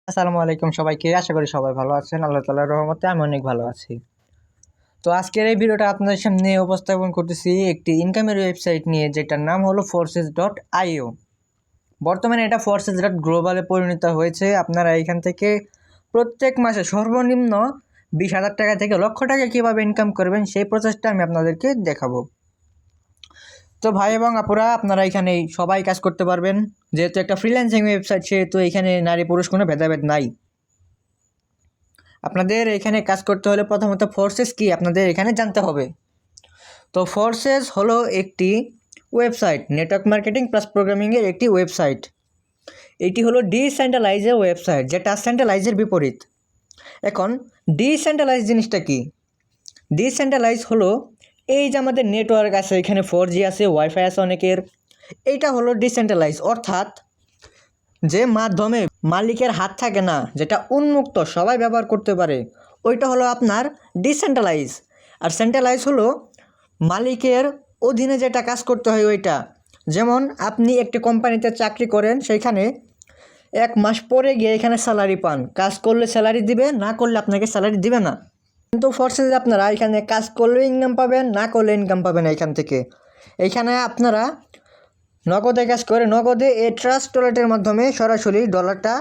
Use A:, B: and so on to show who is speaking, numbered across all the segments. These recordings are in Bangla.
A: আসসালামু আলাইকুম সবাইকে। আশা করি সবাই ভালো আছেন। আল্লাহ তাআলার রহমতে আমি অনেক ভালো আছি। তো আজকের এই ভিডিওটা আপনাদের সামনে উপস্থাপন করতেছি একটি ইনকামের ওয়েবসাইট নিয়ে, যেটার নাম হলো forces.io। বর্তমানে এটা forces.global-এ পরিণত হয়েছে। আপনারা এখান থেকে প্রত্যেক মাসে সর্বনিম্ন 20,000 টাকা থেকে লক্ষ টাকা কীভাবে ইনকাম করবেন সেই প্রসেসটা আমি আপনাদেরকে দেখাবো। তো ভাই এবং আপুরা, আপনারা এখানে সবাই কাজ করতে পারবেন। যেহেতু একটা ফ্রিল্যান্সিং ওয়েবসাইট, সেহেতু এখানে নারী পুরুষ কোনো ভেদাভেদ নাই। আপনাদের এখানে কাজ করতে হলে প্রথমত ফোর্সেস কি আপনাদের এখানে জানতে হবে। তো ফোর্সেস হলো একটি ওয়েবসাইট, নেটওয়ার্ক মার্কেটিং প্লাস প্রোগ্রামিংয়ের একটি ওয়েবসাইট। এটি হলো ডিসেন্ট্রালাইজের ওয়েবসাইট, যেটা সেন্ট্রালাইজের বিপরীত। এখন ডিসেন্ট্রালাইজ জিনিসটা কি? ডিসেন্ট্রালাইজ হলো এই যে আমাদের নেটওয়ার্ক আছে, এখানে 4G আছে, ওয়াইফাই আছে অনেকের, এইটা হলো ডিসেন্ট্রালাইজ। অর্থাৎ যে মাধ্যমে মালিকের হাত থাকে না, যেটা উন্মুক্ত সবাই ব্যবহার করতে পারে, ওইটা হলো আপনার ডিসেন্ট্রালাইজ। আর সেন্ট্রালাইজ হলো মালিকের অধীনে যেটা কাজ করতে হয় ওইটা। যেমন আপনি একটি কোম্পানিতে চাকরি করেন, সেইখানে 1 মাস পরে গিয়ে এখানে স্যালারি পান। কাজ করলে স্যালারি দিবে, না করলে আপনাকে স্যালারি দিবে না। কিন্তু ফোর্সেসে আপনারা এখানে কাজ করলেও ইনকাম পাবেন, না করলে ইনকাম পাবেন এখান থেকে। এইখানে আপনারা নগদে কাজ করে নগদে এই ট্রাস্ট ওয়ালেটের মাধ্যমে সরাসরি ডলারটা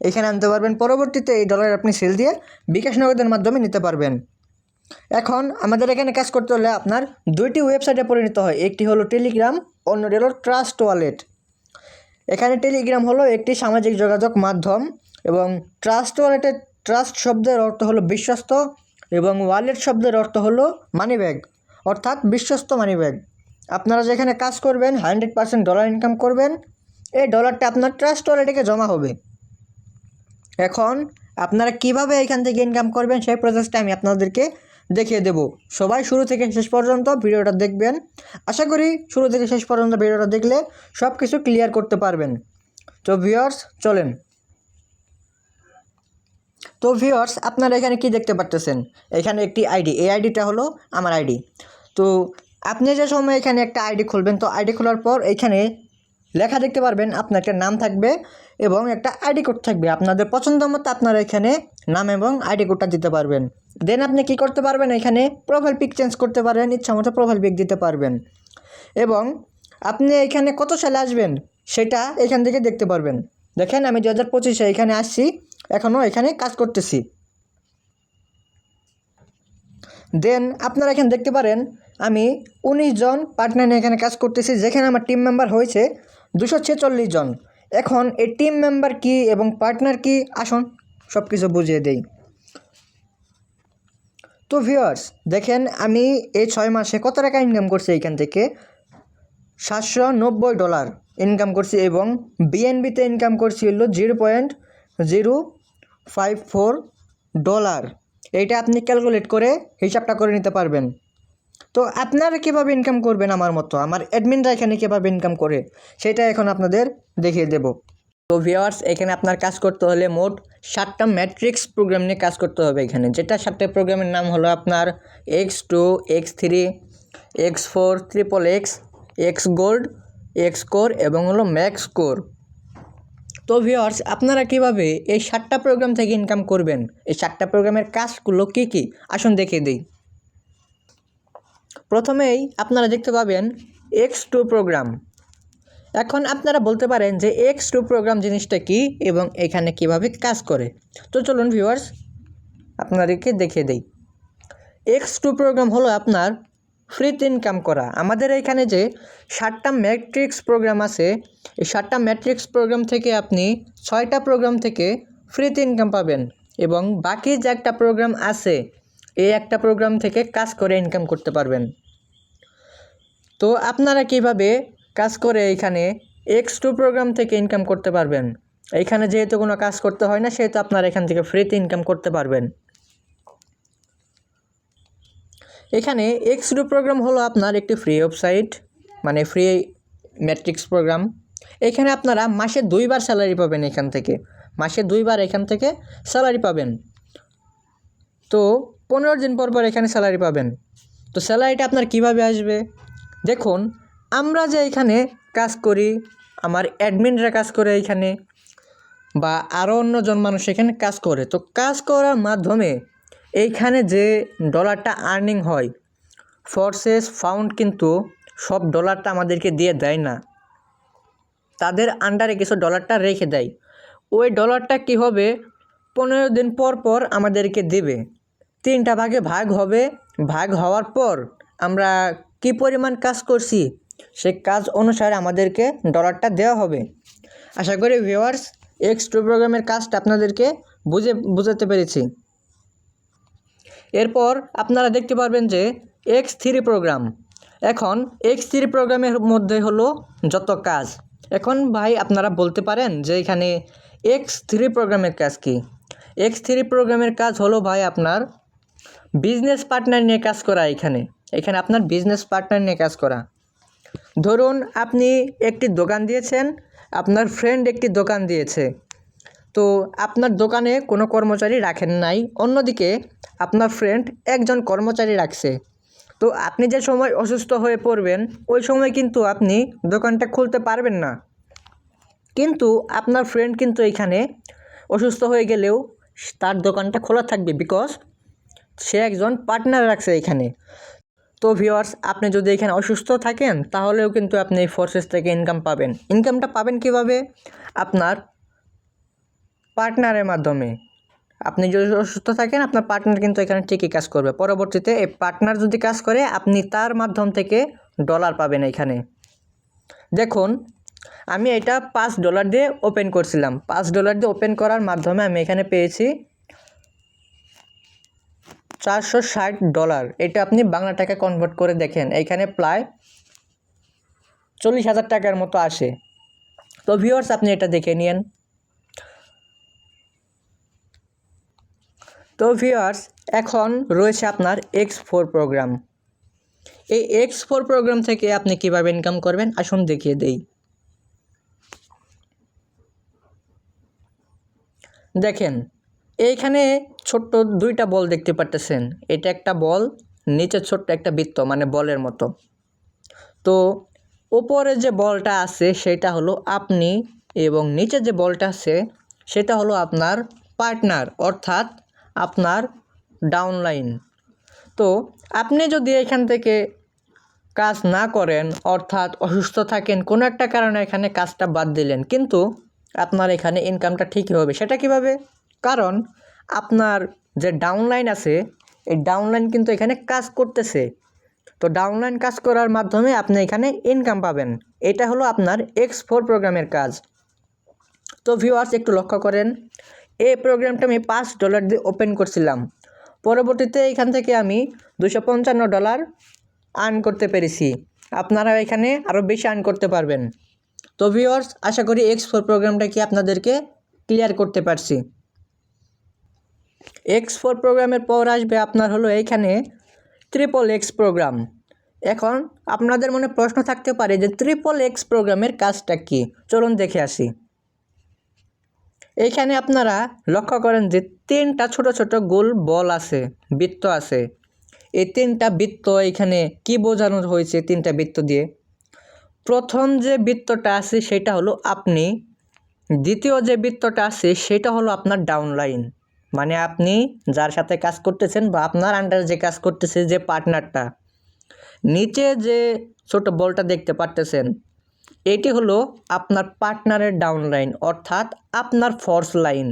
A: এখানে আনতে পারবেন। পরবর্তীতে এই ডলার আপনি সেল দিয়ে বিকাশ নগদের মাধ্যমে নিতে পারবেন। এখন আমাদের এখানে কাজ করতে হলে আপনার 2টি ওয়েবসাইটে পরিণত হয়। একটি হলো টেলিগ্রাম, অন্যটি হলো ট্রাস্ট ওয়ালেট। এখানে টেলিগ্রাম হলো একটি সামাজিক যোগাযোগ মাধ্যম, এবং ট্রাস্ট ওয়ালেটের ট্রাস্ট শব্দের অর্থ হলো বিশ্বস্ত, এবং ওয়ালেট শব্দের অর্থ হলো মানি ব্যাগ, অর্থাৎ বিশ্বস্ত মানি ব্যাগ। আপনারা যেখানে কাজ করবেন 100% ডলার ইনকাম করবেন, এই ডলারটা আপনার ট্রাস্ট ওয়ালেটে জমা হবে। এখন আপনারা কিভাবে এখান থেকে ইনকাম করবেন সেই প্রসেসটা আমি আপনাদেরকে দেখিয়ে দেব। সবাই শুরু থেকে শেষ পর্যন্ত ভিডিওটা দেখবেন। আশা করি শুরু থেকে শেষ পর্যন্ত ভিডিওটা দেখলে সব কিছু ক্লিয়ার করতে পারবেন। তো ভিউয়ার্স চলেন। তো ভিউয়ার্স, আপনারা এখানে কি দেখতে পাচ্ছেন? এখানে একটি আইডি, এই আইডিটা হলো আমার আইডি। তো আপনি যে সময় এখানে একটা আইডি খুলবেন, তো আইডি খোলার পর এখানে লেখা দেখতে পারবেন, আপনার একটা নাম থাকবে এবং একটা আইডি কোড থাকবে। আপনাদের পছন্দ মতো আপনারা এখানে নাম এবং আইডি কোডটা দিতে পারবেন। দেন আপনি কি করতে পারবেন, এখানে প্রোফাইল পিক চেঞ্জ করতে পারবেন, ইচ্ছা মতো প্রোফাইল পিক দিতে পারবেন। এবং আপনি এখানে কত সালে আসবেন সেটা এখান থেকে দেখতে পারবেন। দেখেন আমি 2025-এ এখানে আসছি, এখনও এখানে কাজ করতেছি। দেন আপনারা এখানে দেখতে পারেন আমি 19 জন পার্টনার নিয়ে এখানে কাজ করতেছি, যেখানে আমার টিম মেম্বার হয়েছে 246 জন। এখন এই টিম মেম্বার কি এবং পার্টনার কি, আসুন সব কিছু বুঝিয়ে দেই। তো ভিউয়ার্স দেখেন, আমি এই 6 মাসে কত টাকা ইনকাম করছি, এইখান থেকে $790 ইনকাম করছি, এবং বিএনবিতে ইনকাম করছি হলো $0.054। এইটা আপনি ক্যালকুলেট করে হিসাবটা করে নিতে পারবেন। তো আপনারা কীভাবে ইনকাম করবেন আমার মতো, আমার অ্যাডমিনরা এখানে কীভাবে ইনকাম করে, সেটা এখন আপনাদের দেখিয়ে দেব। তো ভিউয়ার্স, এখানে আপনার কাজ করতে হলে মোট 7টা ম্যাট্রিক্স প্রোগ্রাম নিয়ে কাজ করতে হবে এখানে, যেটা 7টা প্রোগ্রামের নাম হলো আপনার X2, X3, X4, XXX, X gold, X core এবং হলো ম্যাক্স কোর। তো ভিউয়ার্স, আপনারা কিভাবে এই 7টা প্রোগ্রাম থেকে ইনকাম করবেন, এই 7টা প্রোগ্রামের কাজগুলো কী কী, আসুন দেখিয়ে দিই। প্রথমেই আপনারা দেখতে পাবেন X2 প্রোগ্রাম। এখন আপনারা বলতে পারেন যে X2 প্রোগ্রাম জিনিসটা কি এবং এখানে কিভাবে কাজ করে। তো চলুন ভিউয়ার্স আপনাদেরকে দেখিয়ে দেই। X2 প্রোগ্রাম হলো আপনার ফ্রিতে ইনকাম করা। আমাদের এখানে যে 7টা ম্যাট্রিক্স প্রোগ্রাম আছে, এই 7টা ম্যাট্রিক্স প্রোগ্রাম থেকে আপনি 6টা প্রোগ্রাম থেকে ফ্রিতে ইনকাম পাবেন, এবং বাকি যে একটা প্রোগ্রাম আছে এই একটা প্রোগ্রাম থেকে কাজ করে ইনকাম করতে পারবেন। তো আপনারা কিভাবে কাজ করে এখানে X2 প্রোগ্রাম থেকে ইনকাম করতে পারবেন, এইখানে যেহেতু কোনো কাজ করতে হয় না, সেহেতু আপনারা এখান থেকে ফ্রিতে ইনকাম করতে পারবেন। এখানে X2 প্রোগ্রাম হলো আপনার একটি ফ্রি ওয়েবসাইট, মানে ফ্রি ম্যাট্রিক্স প্রোগ্রাম। এখানে আপনারা মাসে 2বার স্যালারি পাবেন, এখান থেকে মাসে 2বার এখান থেকে স্যালারি পাবেন। তো 15 দিন পর পর এখানে স্যালারি পাবেন। তো স্যালারিটা আপনার কিভাবে আসবে, দেখুন আমরা যে এখানে কাজ করি, আমার অ্যাডমিনরা কাজ করে এইখানে, বা আরও অন্যজন মানুষ এখানে কাজ করে। তো কাজ করার মাধ্যমে এইখানে যে ডলারটা আর্নিং হয়, ফোর্সেস ফাউন্ড কিন্তু সব ডলারটা আমাদেরকে দিয়ে দেয় না, তাদের আন্ডারে কিছু ডলারটা রেখে দেয়। ওই ডলারটা কী হবে, 15 দিন পর পর আমাদেরকে দেবে। 3টা ভাগে ভাগ হবে। ভাগ হওয়ার পর আমরা কি পরিমাণ কাজ করছি সে কাজ অনুসারে আমাদেরকে ডলারটা দেওয়া হবে। আশা করি ভিউয়ার্স X2 প্রোগ্রামের কাজটা আপনাদেরকে বুঝাতে পেরেছি। এরপর আপনারা দেখতে পারবেন যে X3 প্রোগ্রাম। এখন X3 প্রোগ্রামের মধ্যে হলো যত কাজ। এখন ভাই আপনারা বলতে পারেন যে এখানে X3 প্রোগ্রামের কাজ কি? X3 প্রোগ্রামের কাজ হলো ভাই আপনার বিজনেস পার্টনার নিয়ে কাজ করা। এখানে আপনার বিজনেস পার্টনার নিয়ে কাজ করা। ধরুন আপনি একটি দোকান দিয়েছেন, আপনার ফ্রেন্ড একটি দোকান দিয়েছে, তো আপনার দোকানে কোনো কর্মচারী রাখেন নাই, অন্যদিকে আপনার ফ্রেন্ড একজন কর্মচারী রাখছে। তো আপনি যে সময় অসুস্থ হয়ে পড়বেন ওই সময় কিন্তু আপনি দোকানটা খুলতে পারবেন না, কিন্তু আপনার ফ্রেন্ড কিন্তু এখানে অসুস্থ হয়ে গেলেও তার দোকানটা খোলা থাকবে, বিকজ সে একজন পার্টনার রাখছে এখানে। তো ভিউয়ার্স আপনি যদি এখানে অসুস্থ থাকেন তাহলেও কিন্তু আপনি এই ফোর্সেস থেকে ইনকাম পাবেন। ইনকামটা পাবেন কিভাবে? আপনার পার্টনারের মাধ্যমে। আপনি যদি অসুস্থ থাকেন আপনার পার্টনার কিন্তু এখানে ঠিকই কাজ করবে। পরবর্তীতে এই পার্টনার যদি কাজ করে আপনি তার মাধ্যম থেকে ডলার পাবেন। এখানে দেখুন আমি এটা $5 দিয়ে ওপেন করছিলাম। $5 দিয়ে ওপেন করার মাধ্যমে আমি এখানে পেয়েছি $460। এটা আপনি বাংলা টাকা কনভার্ট করে দেখেন, এইখানে প্রায় 40,000 টাকার মতো আসে। তো ভিউয়ার্স আপনি এটা দেখে নিন। তো ভিউয়ার্স এখন রয়েছে আপনার X4 প্রোগ্রাম। এই X4 প্রোগ্রাম থেকে আপনি কিভাবে ইনকাম করবেন আসুন দেখিয়ে দেই। দেখেন এইখানে ছোট্ট 2টা বল দেখতে পারতেছেন, এটা একটা বল, নিচে ছোট্ট একটা বৃত্ত মানে বলের মতো। তো উপরে যে বলটা আছে সেটা হলো আপনি, এবং নিচে যে বলটা আছে সেটা হলো আপনার পার্টনার, অর্থাৎ আপনার ডাউনলাইন। তো আপনি যদি এখান থেকে কাজ না করেন, অর্থাৎ অসুস্থ থাকেন, কোনো একটা কারণে এখানে কাজটা বাদ দিলেন, কিন্তু আপনার এখানে ইনকামটা ঠিকই হবে। সেটা কিভাবে? কারণ আপনার যে ডাউনলাইন আছে এই ডাউনলাইন কিন্তু এখানে কাজ করতেছে। তো ডাউনলাইন কাজ করার মাধ্যমে আপনি এখানে ইনকাম পাবেন। এটা হলো আপনার X4 প্রোগ্রামের কাজ। তো ভিউয়ার্স একটু লক্ষ্য করেন, এই প্রোগ্রামটা আমি $5 দিয়ে ওপেন করছিলাম। পরবর্তীতে এখান থেকে আমি $255 আর্ন করতে পেরেছি। আপনারা এখানে আরও বেশি আর্ন করতে পারবেন। তো ভিউয়ার্স আশা করি X4 প্রোগ্রামটা কি আপনাদেরকে ক্লিয়ার করতে পারছি। X4 প্রোগ্রামের পর আসবে আপনার হলো এইখানে XXX প্রোগ্রাম। এখন আপনাদের মনে প্রশ্ন থাকতে পারে যে XXX প্রোগ্রামের কাজটা কি, চলুন দেখে আসি। এইখানে আপনারা লক্ষ্য করেন যে 3টা ছোট ছোট গোল বল আছে, বৃত্ত আছে। এই 3টা বৃত্ত এখানে কি বোঝানো হয়েছে? 3টা বৃত্ত দিয়ে প্রথম যে বৃত্তটা আছে সেটা হলো আপনি, দ্বিতীয় যে বৃত্তটা আছে সেটা হলো আপনার ডাউনলাইন, মানে আপনি যার সাথে কাজ করতেছেন বা আপনার আন্ডারে যে কাজ করতেছে যে পার্টনারটা। নিচে যে ছোট বলটা দেখতে পারতেছেন এটি হলো আপনার পার্টনারের ডাউনলাইন, অর্থাৎ আপনার ফোর্স লাইন।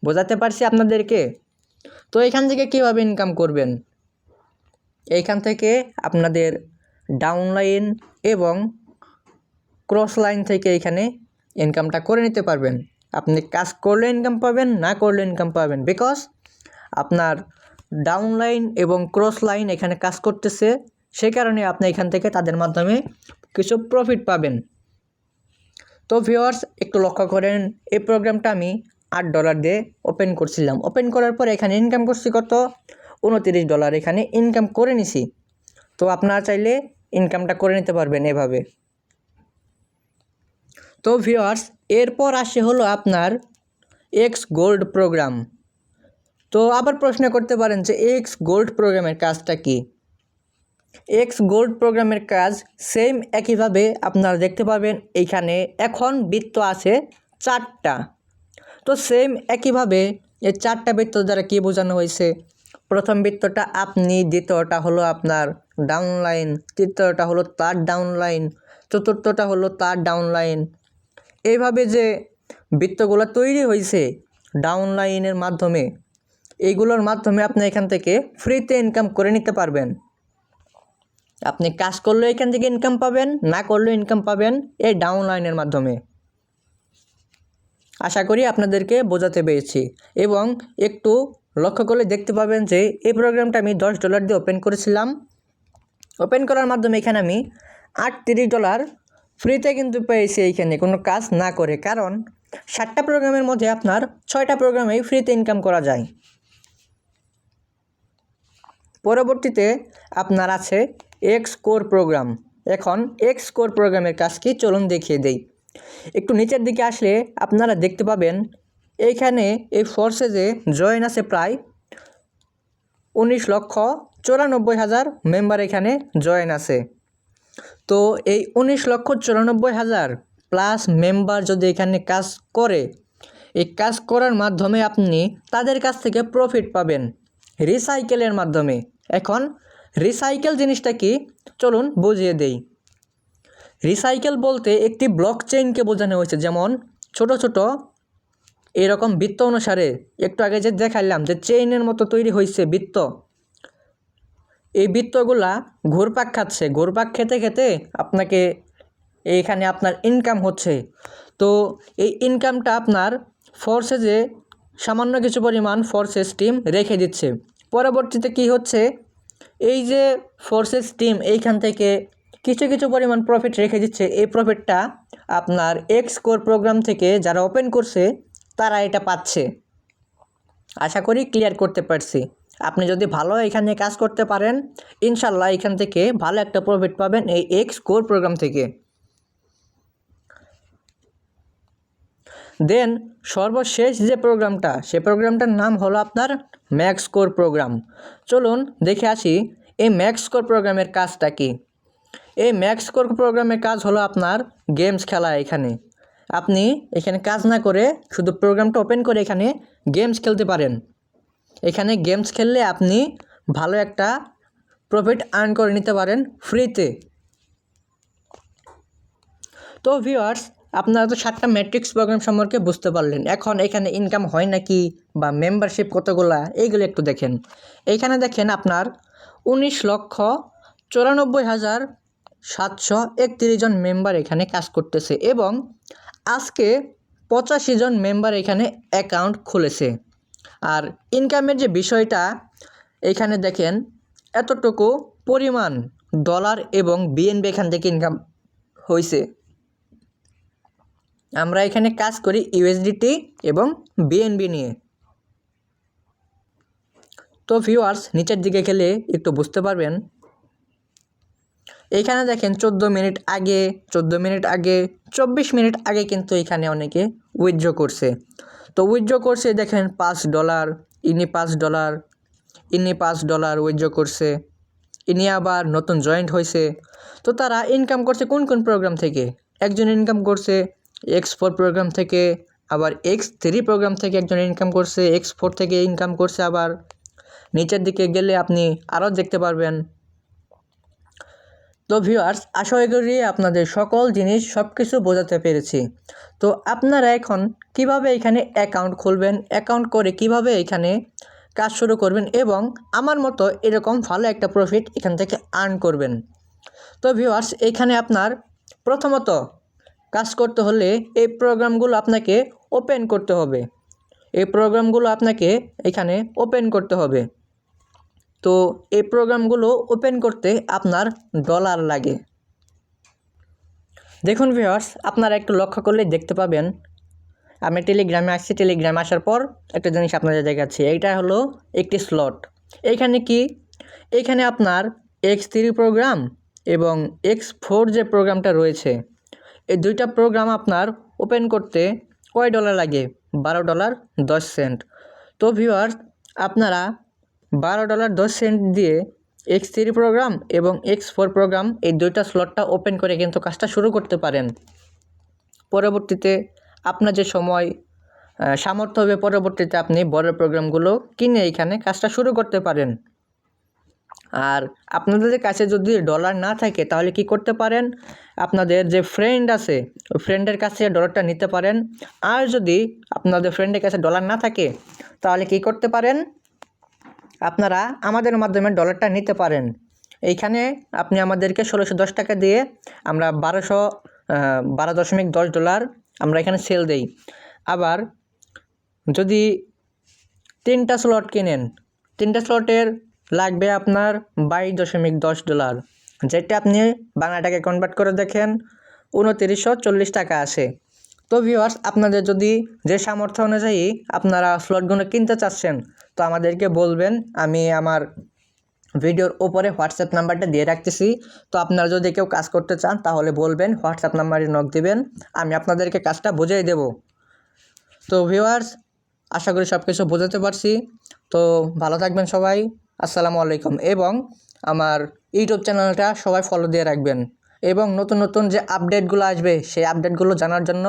A: বোঝাতে পারছি আপনাদেরকে? তো এখান থেকে কীভাবে ইনকাম করবেন? এইখান থেকে আপনাদের ডাউনলাইন এবং ক্রস লাইন থেকে এখানে ইনকামটা করে নিতে পারবেন। আপনি কাজ করলে ইনকাম পাবেন, না করলে ইনকাম পাবেন, বিকজ আপনার ডাউনলাইন এবং ক্রস লাইন এখানে কাজ করতেছে, সেই কারণে আপনি এখান থেকে তাদের মাধ্যমে কিছু প্রফিট পাবেন। তো ভিউয়ার্স একটু লক্ষ্য করেন, এই প্রোগ্রামটা আমি $8 দিয়ে ওপেন করছিলাম। ওপেন করার পর এখানে ইনকাম করছি কত? $29 এখানে ইনকাম করে নিছি। তো আপনারা চাইলে ইনকামটা করে নিতে পারবেন এভাবে। তো ভিউয়ার্স এরপর আসে হলো আপনার X গোল্ড প্রোগ্রাম। তো আবার প্রশ্ন করতে পারেন যে X গোল্ড প্রোগ্রামের কাজটা কি? X গোল্ড প্রোগ্রামের কাজ সেম একইভাবে আপনারা দেখতে পাবেন। এইখানে এখন বৃত্ত আছে 4টা, তো সেম একইভাবে এই 4টা বৃত্ত দ্বারা কী বোঝানো হয়েছে, প্রথম বৃত্তটা আপনি, দ্বিতীয়টা হলো আপনার ডাউনলাইন, তৃতীয়টা হলো তার ডাউনলাইন, চতুর্থটা হলো তার ডাউনলাইন। এইভাবে যে বৃত্তগুলো তৈরি হয়েছে ডাউনলাইনের মাধ্যমে, এইগুলোর মাধ্যমে আপনি এখান থেকে ফ্রিতে ইনকাম করে নিতে পারবেন। আপনি কাজ করলেও এখান থেকে ইনকাম পাবেন, না করলেও ইনকাম পাবেন এই ডাউনলাইনের মাধ্যমে। আশা করি আপনাদেরকে বোঝাতে পেরেছি। এবং একটু লক্ষ্য করলে দেখতে পাবেন যে এই প্রোগ্রামটা আমি $10 দিয়ে ওপেন করেছিলাম। ওপেন করার মাধ্যমে এখানে আমি $38 ফ্রিতে কিন্তু পেয়েছি এইখানে কোনো কাজ না করে, কারণ 7টা প্রোগ্রামের মধ্যে আপনার 6টা প্রোগ্রামেই ফ্রিতে ইনকাম করা যায়। পরবর্তীতে আপনার আছে এক্সকোর প্রোগ্রাম। এখন এক্সকোর প্রোগ্রামের কাজ কি চলুন দেখিয়ে দেই। একটু নিচের দিকে আসলে আপনারা দেখতে পাবেন এইখানে এই ফোর্সেসে জয়েন আছে প্রায় 19,94,000 মেম্বার এখানে জয়েন আছে। তো এই 19,94,000 প্লাস মেম্বার যদি এখানে কাজ করে, এই কাজ করার মাধ্যমে আপনি তাদের কাছ থেকে প্রফিট পাবেন রিসাইকেলের মাধ্যমে। এখন রিসাইকেল জিনিসটা কি চলুন বুঝিয়ে দেই। রিসাইকেল বলতে একটি ব্লক চেইনকে বোঝানো হয়েছে, যেমন ছোট ছোট এরকম বৃত্ত অনুসারে, একটু আগে যে দেখাইলাম যে চেইনের মতো তৈরি হয়েছে বৃত্ত, এই বৃত্তগুলা ঘুরপাক খাচ্ছে, ঘুরপাক খেতে খেতে আপনাকে এইখানে আপনার ইনকাম হচ্ছে। তো এই ইনকামটা আপনার ফোর্সেসে সামান্য কিছু পরিমাণ ফোর্সেস টিম রেখে দিচ্ছে। পরবর্তীতে কি হচ্ছে, এই যে ফোর্সেস টিম এইখান থেকে কিছু কিছু পরিমাণ প্রফিট রেখে দিচ্ছে, এই প্রফিটটা আপনার এক্সকোর প্রোগ্রাম থেকে যারা ওপেন করছে তারা এটা পাচ্ছে। আশা করি ক্লিয়ার করতে পারছি। আপনি যদি ভালো এখানে কাজ করতে পারেন, ইনশাল্লাহ এখান থেকে ভালো একটা প্রফিট পাবেন এই এক্সকোর প্রোগ্রাম থেকে। দেন সর্বশেষ যে প্রোগ্রামটা, সে প্রোগ্রামটার নাম হলো আপনার ম্যাক্সকোর প্রোগ্রাম। চলুন দেখে আসি এই ম্যাক্সকোর প্রোগ্রামের কাজটা কি। এই ম্যাক্সকোর প্রোগ্রামের কাজ হলো আপনার গেমস খেলা। এখানে আপনি এখানে কাজ না করে শুধু প্রোগ্রামটা ওপেন করে এখানে গেমস খেলতে পারেন। এখানে গেমস খেললে আপনি ভালো একটা প্রফিট আর্ন করে নিতে পারেন ফ্রিতে। তো ভিউয়ার্স, আপনারা তো 7টা ম্যাট্রিক্স প্রোগ্রাম সম্পর্কে বুঝতে পারলেন। এখন এখানে ইনকাম হয় নাকি বা মেম্বারশিপ কতগুলা, এইগুলো একটু দেখেন। এইখানে দেখেন আপনার 19,94,731 জন মেম্বার এখানে কাজ করতেছে এবং আজকে 85 জন মেম্বার এখানে অ্যাকাউন্ট খুলেছে। আর ইনকামের যে বিষয়টা এখানে দেখেন, এতটুকু পরিমাণ ডলার এবং বিএনবি এখান থেকে ইনকাম হয়েছে। আমরা এখানে কাজ করি ইউএসডিটি এবং বিএনবি নিয়ে। তো ভিউয়ার্স, নিচের দিকে গেলে একটু বুঝতে পারবেন। এইখানে দেখেন 14 মিনিট আগে, 24 মিনিট আগে কিন্তু এখানে অনেকে উইথড্র করছে। তো উইথড্র করছে দেখেন $5, ইনি $5, ইনি $5 উইথড্র করছে, ইনি আবার নতুন জয়েন্ট হয়েছে। তো তারা ইনকাম করছে কোন কোন প্রোগ্রাম থেকে? একজন ইনকাম করছে X4 প্রোগ্রাম থেকে, আবার X3 প্রোগ্রাম থেকে একজন ইনকাম করছে, X4 থেকে ইনকাম করছে। আবার নিচের দিকে গেলে আপনি আরও দেখতে পারবেন। তো ভিউয়ার্স, আশা করি আপনাদের সকল জিনিস সব কিছু বোঝাতে পেরেছি। তো আপনারা এখন কিভাবে এখানে অ্যাকাউন্ট খুলবেন, অ্যাকাউন্ট করে কিভাবে এখানে কাজ শুরু করবেন এবং আমার মতো এরকম ভালো একটা প্রফিট এখান থেকে আর্ন করবেন। তো ভিউয়ার্স, এখানে আপনার প্রথমত কাজ করতে হলে এই প্রোগ্রামগুলো আপনাকে ওপেন করতে হবে। এই প্রোগ্রামগুলো আপনাকে এখানে ওপেন করতে হবে। তো এই প্রোগ্রামগুলো ওপেন করতে আপনার ডলার লাগে। দেখুন ভিউয়ার্স, আপনারা একটু লক্ষ্য করলে দেখতে পাবেন, আমি টেলিগ্রামে আসছি। টেলিগ্রামে আসার পর একটা জিনিস আপনাদের দেখাচ্ছি। এইটা হলো একটি স্লট। এইখানে কি, এইখানে আপনার X3 প্রোগ্রাম এবং X4 যে প্রোগ্রামটা রয়েছে, এই দুইটা প্রোগ্রাম আপনার ওপেন করতে কয় ডলার লাগে? $12.10। তো ভিউয়ার্স, আপনারা $12.10 দিয়ে X3 প্রোগ্রাম এবং X4 প্রোগ্রাম এই দুইটা স্লটটা ওপেন করে কিন্তু কাজটা শুরু করতে পারেন। পরবর্তীতে আপনার যে সময় সামর্থ্য হবে পরবর্তীতে আপনি বড় প্রোগ্রামগুলো কিনে এখানে কাজটা শুরু করতে পারেন। আর আপনাদের কাছে যদি ডলার না থাকে তাহলে কি করতে পারেন, আপনাদের যে ফ্রেন্ড আছে ওই ফ্রেন্ডের কাছে ডলারটা নিতে পারেন। আর যদি আপনাদের ফ্রেন্ডের কাছে ডলার না থাকে তাহলে কি করতে পারেন, আপনারা আমাদের মাধ্যমে ডলারটা নিতে পারেন। এইখানে আপনি আমাদেরকে 1610 টাকা দিয়ে আমরা 12.10 ডলার আমরা এখানে সেল দেই। আবার যদি 3টা স্লট কিনেন, 3টা স্লটের লাগবে আপনার 22.10 ডলার, যেটা আপনি বাংলা টাকায় কনভার্ট করে দেখেন 2940 টাকা আসে। তো ভিউয়ার্স, আপনাদের যদি যে সামর্থ্য অনুযায়ী আপনারা স্লটগুলো কিনতে চাচ্ছেন তো আমাদেরকে বলবেন, আমি আমার ভিডিওর ওপরে হোয়াটসঅ্যাপ নাম্বারটা দিয়ে রাখতেছি। তো আপনারা যদি কেউ কাজ করতে চান তাহলে বলবেন, হোয়াটসঅ্যাপ নাম্বারে নক দিবেন, আমি আপনাদেরকে কাজটা বুঝিয়ে দেব। তো ভিউয়ার্স, আশা করি সব কিছু বোঝাতে পারছি। তো ভালো থাকবেন সবাই, আসসালামু আলাইকুম। এবং আমার ইউটিউব চ্যানেলটা সবাই ফলো দিয়ে রাখবেন এবং নতুন নতুন যে আপডেটগুলো আসবে সেই আপডেটগুলো জানার জন্য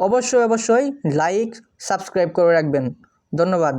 A: অবশ্যই লাইক সাবস্ক্রাইব করে রাখবেন। ধন্যবাদ।